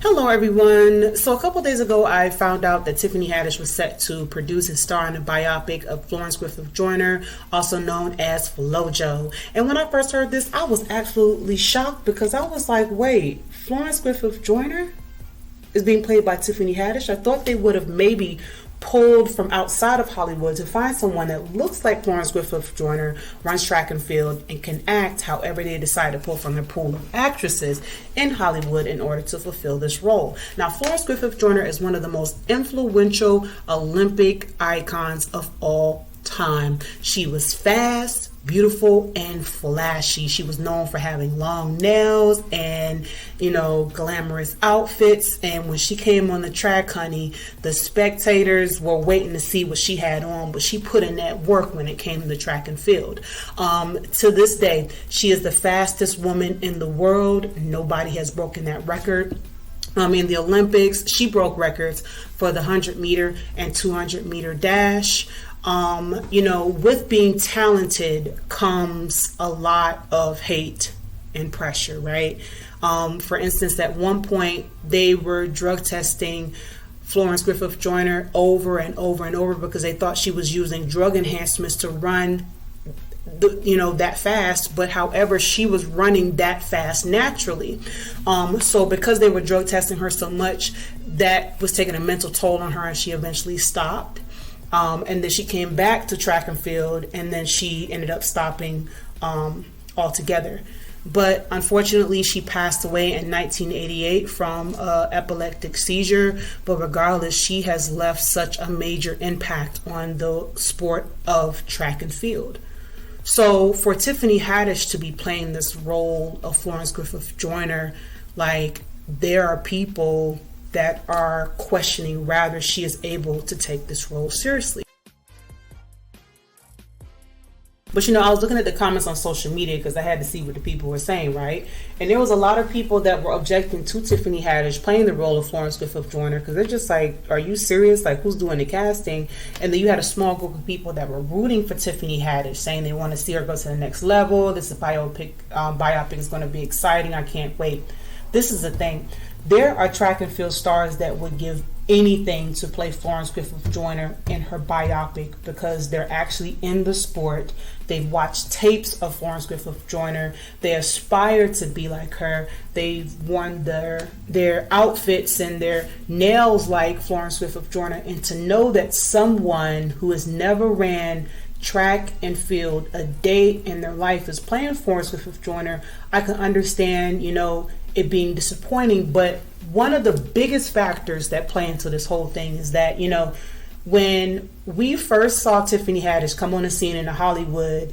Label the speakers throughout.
Speaker 1: Hello everyone. So a couple days ago I found out that Tiffany Haddish was set to produce and star in a biopic of Florence Griffith-Joyner, also known as FloJo. And when I first heard this, I was absolutely shocked because I was like, wait, Florence Griffith-Joyner is being played by Tiffany Haddish? I thought they would have maybe pulled from outside of Hollywood to find someone that looks like Florence Griffith-Joyner, runs track and field, and can act. However, they decide to pull from their pool of actresses in Hollywood in order to fulfill this role. Now, Florence Griffith-Joyner is one of the most influential Olympic icons of all time. She was fast, beautiful, and flashy. She was known for having long nails and, glamorous outfits. And when she came on the track, honey, the spectators were waiting to see what she had on, but she put in that work when it came to the track and field. To this day, she is the fastest woman in the world. Nobody has broken that record. In the Olympics, she broke records for the 100-meter and 200-meter dash. With being talented comes a lot of hate and pressure, right? For instance, at one point, they were drug testing Florence Griffith-Joyner over and over and over because they thought she was using drug enhancements to run that fast, but however, she was running that fast naturally. So because they were drug testing her so much, that was taking a mental toll on her, and she eventually stopped. And then she came back to track and field, and then she ended up stopping altogether. But unfortunately, she passed away in 1988 from epileptic seizure. But regardless, she has left such a major impact on the sport of track and field. So for Tiffany Haddish to be playing this role of Florence Griffith-Joyner, there are people that are questioning whether she is able to take this role seriously. But I was looking at the comments on social media because I had to see what the people were saying, right? And there was a lot of people that were objecting to Tiffany Haddish playing the role of Florence Griffith-Joyner because they're just like, are you serious? Who's doing the casting? And then you had a small group of people that were rooting for Tiffany Haddish, saying they want to see her go to the next level. This biopic is going to be exciting. I can't wait. This is the thing. There are track and field stars that would give anything to play Florence Griffith-Joyner in her biopic because they're actually in the sport. They've watched tapes of Florence Griffith-Joyner. They aspire to be like her. They've worn their outfits and their nails like Florence Griffith-Joyner. And to know that someone who has never ran track and field a day in their life is playing Florence Griffith-Joyner, I can understand, it being disappointing. But one of the biggest factors that play into this whole thing is that, when we first saw Tiffany Haddish come on the scene in Hollywood,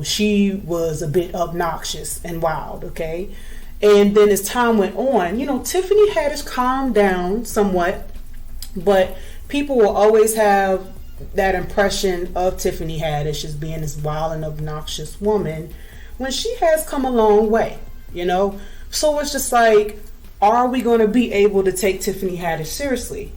Speaker 1: she was a bit obnoxious and wild, okay? And then as time went on, Tiffany Haddish calmed down somewhat, but people will always have that impression of Tiffany Haddish as being this wild and obnoxious woman when she has come a long way, So it's just are we going to be able to take Tiffany Haddish seriously?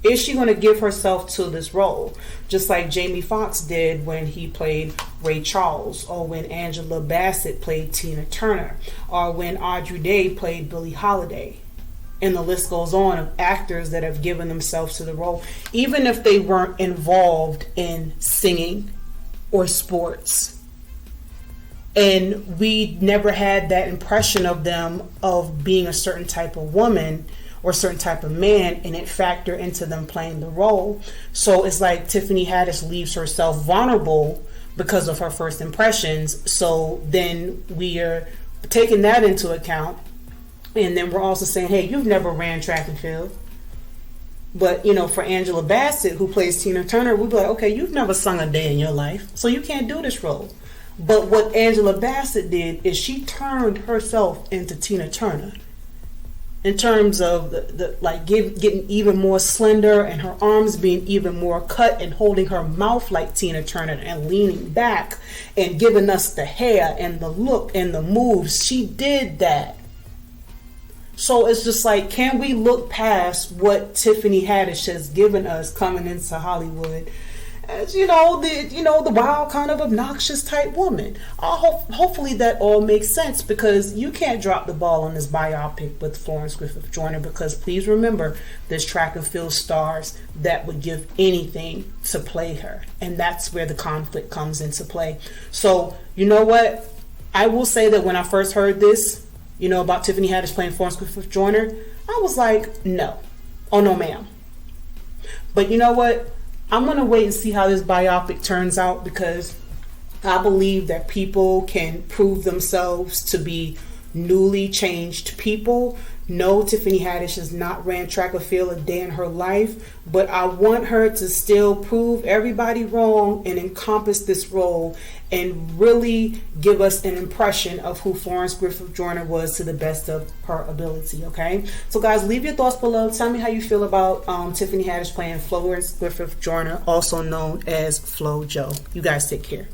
Speaker 1: Is she going to give herself to this role? Just like Jamie Foxx did when he played Ray Charles, or when Angela Bassett played Tina Turner, or when Audrey Day played Billie Holiday. And the list goes on of actors that have given themselves to the role, even if they weren't involved in singing or sports. And we never had that impression of them of being a certain type of woman or a certain type of man, and it factored into them playing the role. So it's like Tiffany Haddish leaves herself vulnerable because of her first impressions. So then we are taking that into account. And then we're also saying, hey, you've never ran track and field. But, for Angela Bassett, who plays Tina Turner, we'd be like, okay, you've never sung a day in your life, so you can't do this role. But what Angela Bassett did is she turned herself into Tina Turner in terms of getting even more slender and her arms being even more cut and holding her mouth like Tina Turner and leaning back and giving us the hair and the look and the moves. She did that. So it's just can we look past what Tiffany Haddish has given us coming into Hollywood as the wild kind of obnoxious type woman. Hopefully that all makes sense, because you can't drop the ball on this biopic with Florence Griffith-Joyner, because please remember, there's track and field stars that would give anything to play her, and that's where the conflict comes into play. So you know what, I will say that when I first heard this, about Tiffany Haddish playing Florence Griffith-Joyner, I was like, no, oh no ma'am. But you know what, I'm going to wait and see how this biopic turns out, because I believe that people can prove themselves to be newly changed people. No, Tiffany Haddish has not ran track or field a day in her life, but I want her to still prove everybody wrong and encompass this role and really give us an impression of who Florence Griffith-Joyner was to the best of her ability, okay? So guys, leave your thoughts below. Tell me how you feel about Tiffany Haddish playing Florence Griffith-Joyner, also known as Flo Jo. You guys take care.